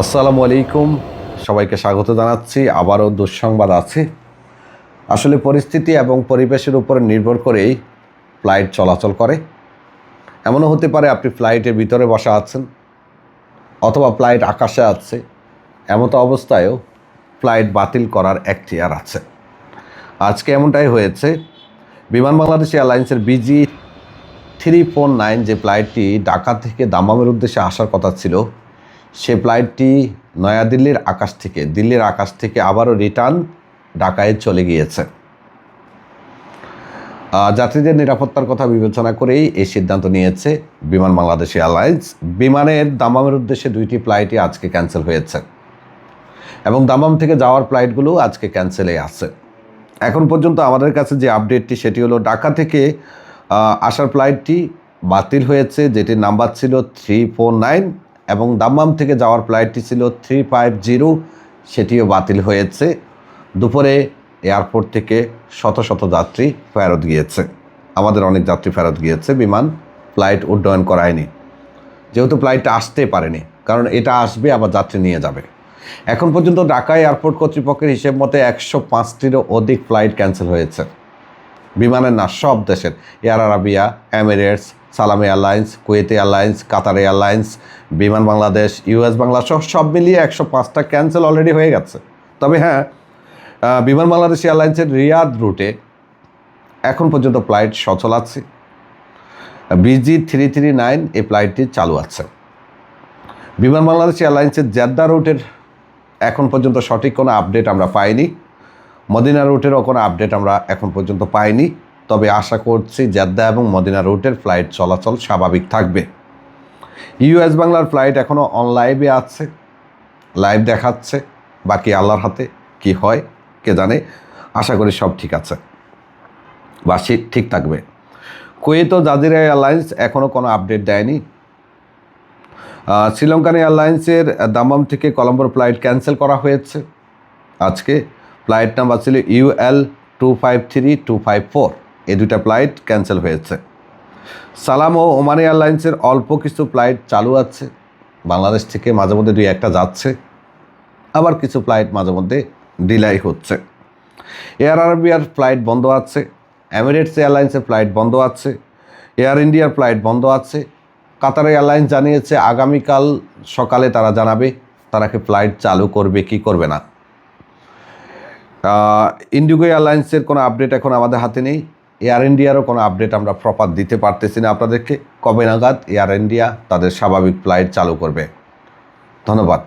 আসসালামু আলাইকুম, সবাইকে স্বাগত জানাচ্ছি। আবারও দুঃসংবাদ আছে। আসলে পরিস্থিতি এবং পরিবেশের উপর নির্ভর করেই ফ্লাইট চলাচল করে। এমনও হতে পারে আপনি ফ্লাইটের ভিতরে বসা আছেন অথবা ফ্লাইট আকাশে আছে, এমতো অবস্থায়ও ফ্লাইট বাতিল করার এখতিয়ার আছে। আজকে এমনটাই হয়েছে। বিমান বাংলাদেশ এয়ারলাইন্সের BG349 যে ফ্লাইটটি ঢাকা থেকে দাম্মামের উদ্দেশ্যে আসার কথা ছিল, সে ফ্লাইটটি নয়াদিল্লির আকাশ থেকে আবারও রিটার্ন ঢাকায় চলে গিয়েছে। যাত্রীদের নিরাপত্তার কথা বিবেচনা করেই এই সিদ্ধান্ত নিয়েছে বিমান বাংলাদেশ এয়ারলাইন্স। বিমানের দাম্মামের উদ্দেশ্যে 2টি ফ্লাইটই আজকে ক্যান্সেল হয়েছে এবং দাম্মাম থেকে যাওয়ার ফ্লাইটগুলো আজকে ক্যান্সেলে আছে। এখন পর্যন্ত আমাদের কাছে যে আপডেটটি সেটি হলো ঢাকা থেকে আসার ফ্লাইটটি বাতিল হয়েছে, যেটির নাম্বার ছিল 349, এবং দাম্মাম থেকে যাওয়ার ফ্লাইটটি ছিল 350, সেটিও বাতিল হয়েছে। দুপুরে এয়ারপোর্ট থেকে শত শত যাত্রী ফেরত গিয়েছে, আমাদের অনেক যাত্রী ফেরত গিয়েছে। বিমান ফ্লাইট উড্ডয়ন করায়নি, যেহেতু ফ্লাইটটা আসতে পারেনি, কারণ এটা আসবে আবার যাত্রী নিয়ে যাবে। এখন পর্যন্ত ঢাকা এয়ারপোর্ট কর্তৃপক্ষের হিসেব মতে 105টিরও অধিক ফ্লাইট ক্যান্সেল হয়েছে। বিমানের না, সব দেশের, এয়ার আরাবিয়া, এমিরেটস, সালাম এয়ারলাইন্স, কুয়েত এয়ারলাইন্স, কাতার এয়ারলাইন্স, বিমান বাংলাদেশ, US বাংলা সব মিলিয়ে 105টা ক্যান্সেল অলরেডি হয়ে গেছে। তবে হ্যাঁ, বিমান বাংলাদেশ এয়ারলাইন্সের রিয়াদ রুটে এখন পর্যন্ত ফ্লাইট সচল আছে। BG339 এই ফ্লাইটটি চালু আছে। বিমান বাংলাদেশ এয়ারলাইন্সের জেদ্দা রুটের এখন পর্যন্ত সঠিক কোনো আপডেট আমরা পাইনি। মদিনা রুটেরও কোনো আপডেট আমরা এখন পর্যন্ত পাইনি। তবে আশা করছি জেদ্দা এবং মদিনা রুটের ফ্লাইট চলাচল স্বাভাবিক থাকবে। US বাংলার ফ্লাইট এখনও অন লাইভে আছে, লাইভ দেখাচ্ছে। বাকি আল্লাহর হাতে, কি হয় কে জানে। আশা করি সব ঠিক আছে বা ঠিক থাকবে। কুয়েত ও জাজিরা এয়ারলাইন্স এখনও কোনো আপডেট দেয়নি। শ্রীলঙ্কান এয়ারলাইন্সের দাম্মাম থেকে কলম্বোর ফ্লাইট ক্যান্সেল করা হয়েছে আজকে। ফ্লাইট নাম্বার ছিল UL253254, এই দুটা ফ্লাইট ক্যান্সেল হয়েছে। সালাম ও ওমান এয়ারলাইন্সের অল্প কিছু ফ্লাইট চালু আছে, বাংলাদেশ থেকে মাঝে মধ্যে 2-1টা যাচ্ছে, আবার কিছু ফ্লাইট মাঝে মধ্যে ডিলাই হচ্ছে। এয়ার আরাবিয়ার ফ্লাইট বন্ধ আছে, এমিরেটস এয়ারলাইন্সের ফ্লাইট বন্ধ আছে, এয়ার ইন্ডিয়ার ফ্লাইট বন্ধ আছে। কাতার এয়ারলাইন্স জানিয়েছে আগামীকাল সকালে তারা জানাবে তারা কি ফ্লাইট চালু করবে কি করবে না। ইন্ডিগো এয়ারলাইন্সের কোনো আপডেট এখন আমাদের হাতে নেই। এয়ার ইন্ডিয়ারও কোনো আপডেট আমরা প্রপার দিতে পারতেছি না আপনাদেরকে, কবে নাগাদ এয়ার ইন্ডিয়া তাদের স্বাভাবিক ফ্লাইট চালু করবে। ধন্যবাদ।